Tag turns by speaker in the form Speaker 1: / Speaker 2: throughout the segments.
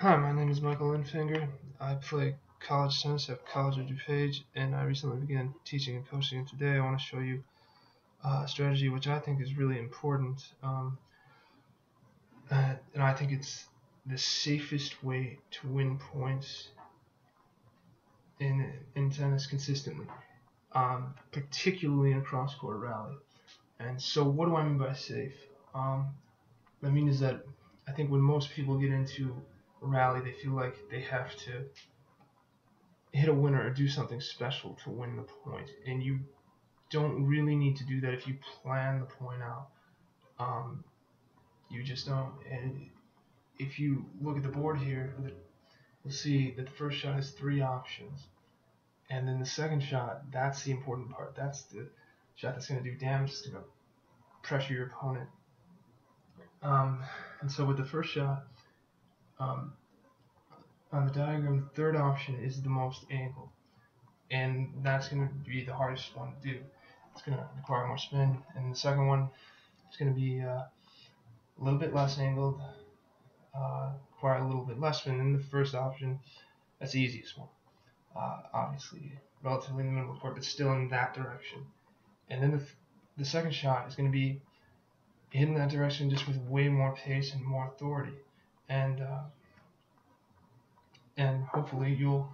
Speaker 1: Hi, my name is Michael Linfinger. I play college tennis at College of DuPage, and I recently began teaching and coaching. And today I want to show you a strategy which I think is really important, and I think it's the safest way to win points in tennis consistently, particularly in a cross-court rally. And so, what do I mean by safe? What I mean is that I think when most people get into a rally, they feel like they have to hit a winner or do something special to win the point, and you don't really need to do that if you plan the point out. Um, you just don't. And if you look at the board here, you'll see that the first shot has three options, and then the second shot, that's the important part. That's the shot that's going to do damage. It's going to pressure your opponent. And so with the first shot, um, on the diagram, the third option is the most angled, and that's going to be the hardest one to do. It's going to require more spin, and the second one is going to be a little bit less angled, require a little bit less spin than the first option. That's the easiest one, obviously, relatively in the middle of the court, but still in that direction. And then the second shot is going to be in that direction, just with way more pace and more authority, and hopefully you'll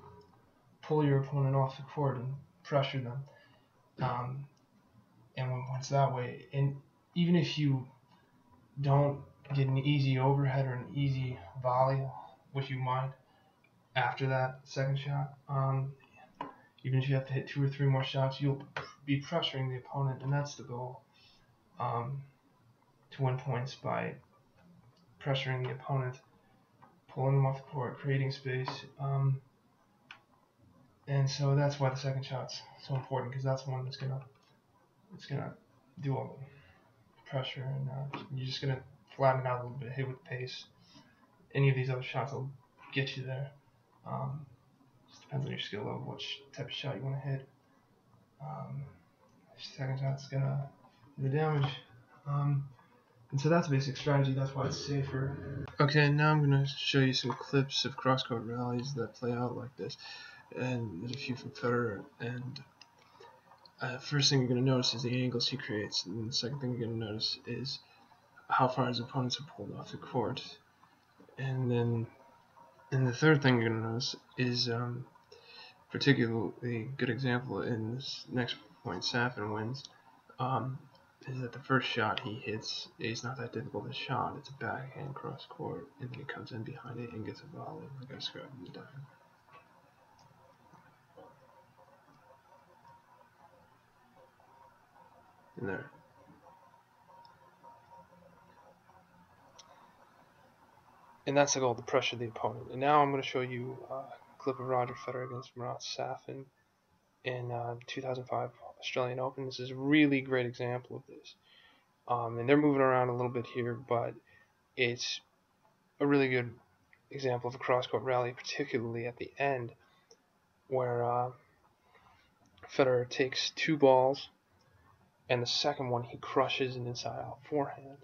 Speaker 1: pull your opponent off the court and pressure them. And when it's that way, and even if you don't get an easy overhead or an easy volley, which you might after that second shot, even if you have to hit 2 or 3 more shots, you'll be pressuring the opponent, and that's the goal, to win points by pressuring the opponent, pulling them off the court, creating space. And so that's why the second shot's so important, because that's the one that's gonna do all the pressure, and you're just gonna flatten it out a little bit, hit with pace. Any of these other shots will get you there. Just depends on your skill level, which type of shot you want to hit. Second shot's gonna do the damage. And so that's basic strategy. That's why it's safer. Okay, now I'm gonna show you some clips of cross-court rallies that play out like this. And there's a few from Federer. And first thing you're gonna notice is the angles he creates, and then the second thing you're gonna notice is how far his opponents are pulled off the court. And then, the third thing you're gonna notice is particularly good example in this next point Safin wins, is that the first shot he hits is not that difficult a shot. It's a backhand cross court, and then he comes in behind it and gets a volley like I described in the diagram. And there. And that's the goal, to pressure the opponent. And now I'm going to show you a clip of Roger Federer against Marat Safin in 2005 Australian Open. This is a really great example of this. And they're moving around a little bit here, but it's a really good example of a cross-court rally, particularly at the end, where Federer takes 2 balls, and the second one he crushes an inside-out forehand.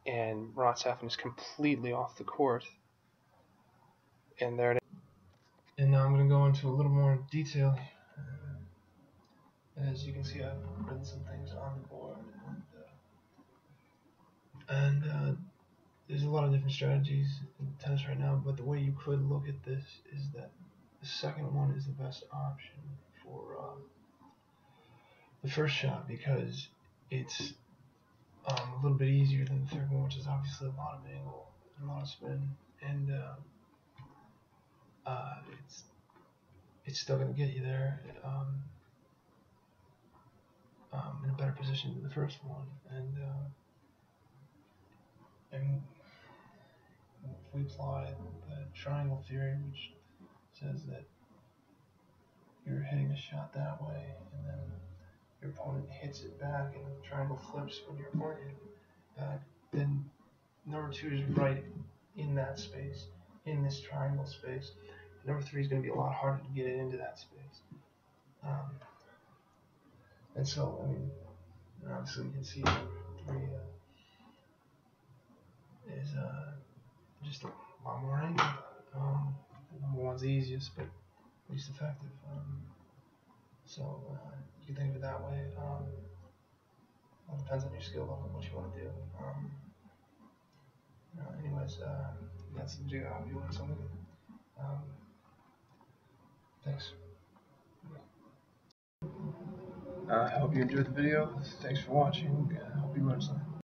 Speaker 1: And Marat Safin is completely off the court. And there it is. And now I'm going to go into a little more detail. As you can see, I've written some things on the board, and there's a lot of different strategies in tennis right now, but the way you could look at this is that the second one is the best option for the first shot, because it's a little bit easier than the third one, which is obviously a lot of angle and a lot of spin, and it's still going to get you there in a better position than the first one. And if we apply the triangle theory, which says that you're hitting a shot that way, and then your opponent hits it back, and the triangle flips when your opponent hits it back, then number 2 is right in that space, in this triangle space. Number 3 is going to be a lot harder to get it into that space. And so, I mean, obviously you can see number 3 is just a lot more angle. Number one's the easiest, but least effective. So you can think of it that way. It depends on your skill level, what you want to do. Anyways, that's the jig. I hope you learned something. Thanks. I hope you enjoyed the video. Thanks for watching. I hope you learned something.